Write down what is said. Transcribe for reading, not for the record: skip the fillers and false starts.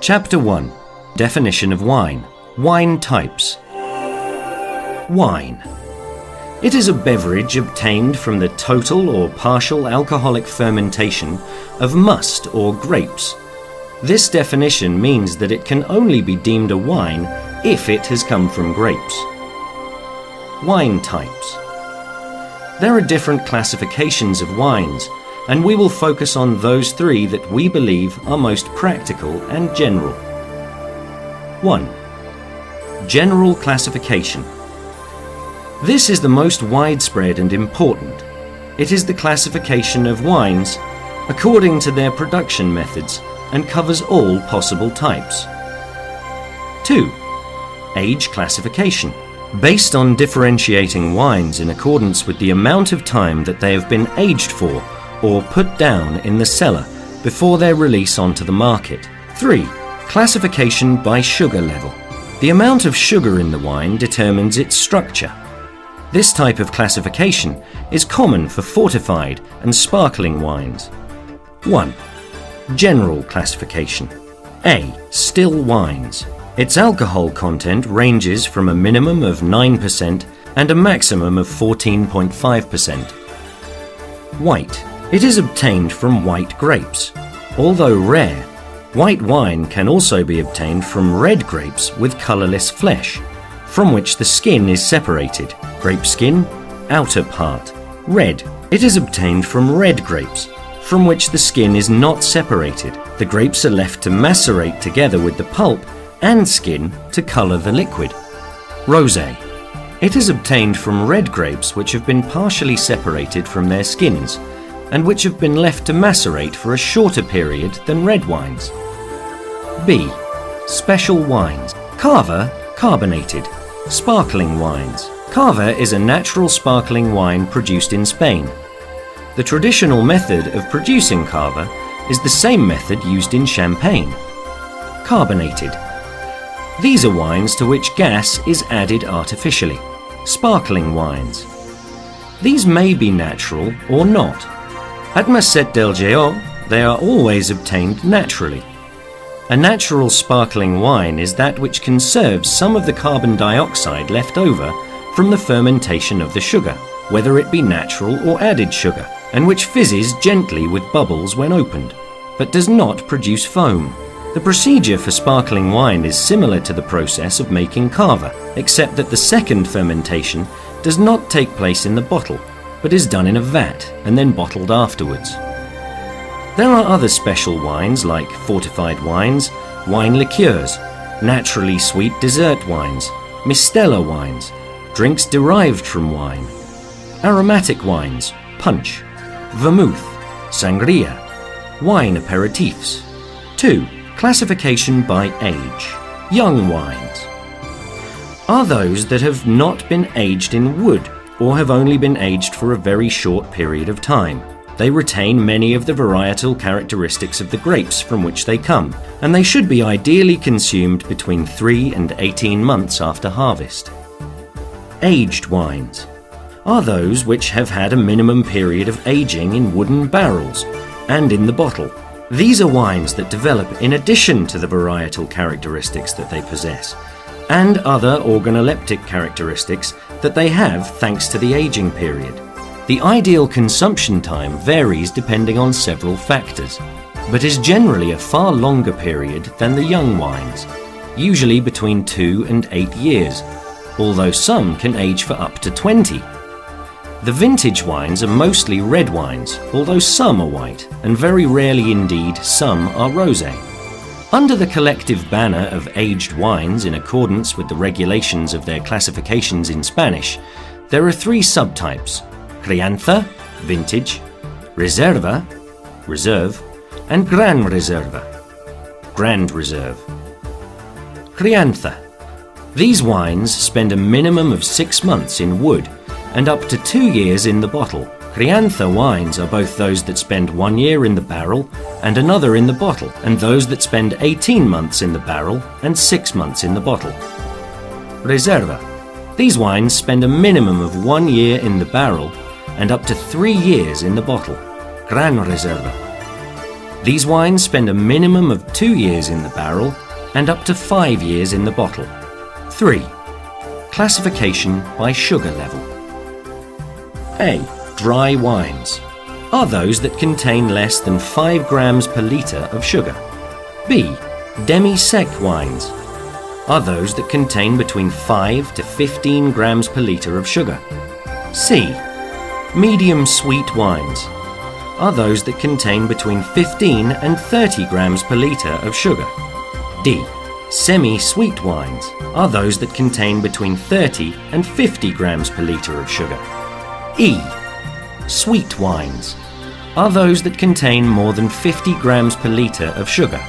Chapter 1. Definition of wine. Wine types. Wine. It is a beverage obtained from the total or partial alcoholic fermentation of must or grapes. This definition means that it can only be deemed a wine if it has come from grapes. Wine types. There are different classifications of wines, and we will focus on those three that we believe are most practical and general. 1. General classification. This is the most widespread and important. It is the classification of wines according to their production methods and covers all possible types. 2. Age classification. Based on differentiating wines in accordance with the amount of time that they have been aged for or put down in the cellar before their release onto the market. 3. Classification by sugar level. The amount of sugar in the wine determines its structure. This type of classification is common for fortified and sparkling wines. 1. General classification. A. Still wines. Its alcohol content ranges from a minimum of 9% and a maximum of 14.5%. White. It is obtained from white grapes. Although rare, white wine can also be obtained from red grapes with colorless flesh, from which the skin is separated. Grape skin, outer part. Red. It is obtained from red grapes, from which the skin is not separated. The grapes are left to macerate together with the pulp and skin to color the liquid. Rosé. It is obtained from red grapes which have been partially separated from their skins, and which have been left to macerate for a shorter period than red wines. B. Special wines. Cava, carbonated. Sparkling wines. Cava is a natural sparkling wine produced in Spain. The traditional method of producing cava is the same method used in champagne. Carbonated. These are wines to which gas is added artificially. Sparkling wines. These may be natural or not. At Masset del Géant, they are always obtained naturally. A natural sparkling wine is that which conserves some of the carbon dioxide left over from the fermentation of the sugar, whether it be natural or added sugar, and which fizzes gently with bubbles when opened, but does not produce foam. The procedure for sparkling wine is similar to the process of making cava, except that the second fermentation does not take place in the bottle, but is done in a vat and then bottled afterwards. There are other special wines like fortified wines, wine liqueurs, naturally sweet dessert wines, mistela wines, drinks derived from wine, aromatic wines, punch, vermouth, sangria, wine aperitifs. 2. Classification by age. Young wines are those that have not been aged in wood or have only been aged for a very short period of time. They retain many of the varietal characteristics of the grapes from which they come, and they should be ideally consumed between 3 and 18 months after harvest. Aged wines are those which have had a minimum period of aging in wooden barrels and in the bottle. These are wines that develop in addition to the varietal characteristics that they possess, and other organoleptic characteristics that they have thanks to the aging period. The ideal consumption time varies depending on several factors, but is generally a far longer period than the young wines, usually between 2 and 8 years, although some can age for up to 20. The vintage wines are mostly red wines, although some are white, and very rarely indeed some are rosé. Under the collective banner of aged wines in accordance with the regulations of their classifications in Spanish, there are 3 subtypes: Crianza, vintage, Reserva, reserve, and Gran Reserva, grand reserve. Crianza. These wines spend a minimum of 6 months in wood and up to 2 years in the bottle. Crianza wines are both those that spend 1 year in the barrel and another in the bottle, and those that spend 18 months in the barrel and 6 months in the bottle. Reserva. These wines spend a minimum of 1 year in the barrel and up to 3 years in the bottle. Gran Reserva. These wines spend a minimum of 2 years in the barrel and up to 5 years in the bottle. 3. Classification by sugar level. A. Dry wines are those that contain less than 5 grams per litre of sugar. B. Demi-sec wines are those that contain between 5 to 15 grams per litre of sugar. C. Medium sweet wines are those that contain between 15 and 30 grams per litre of sugar. D. Semi-sweet wines are those that contain between 30 and 50 grams per litre of sugar. E. Sweet wines are those that contain more than 50 grams per litre of sugar.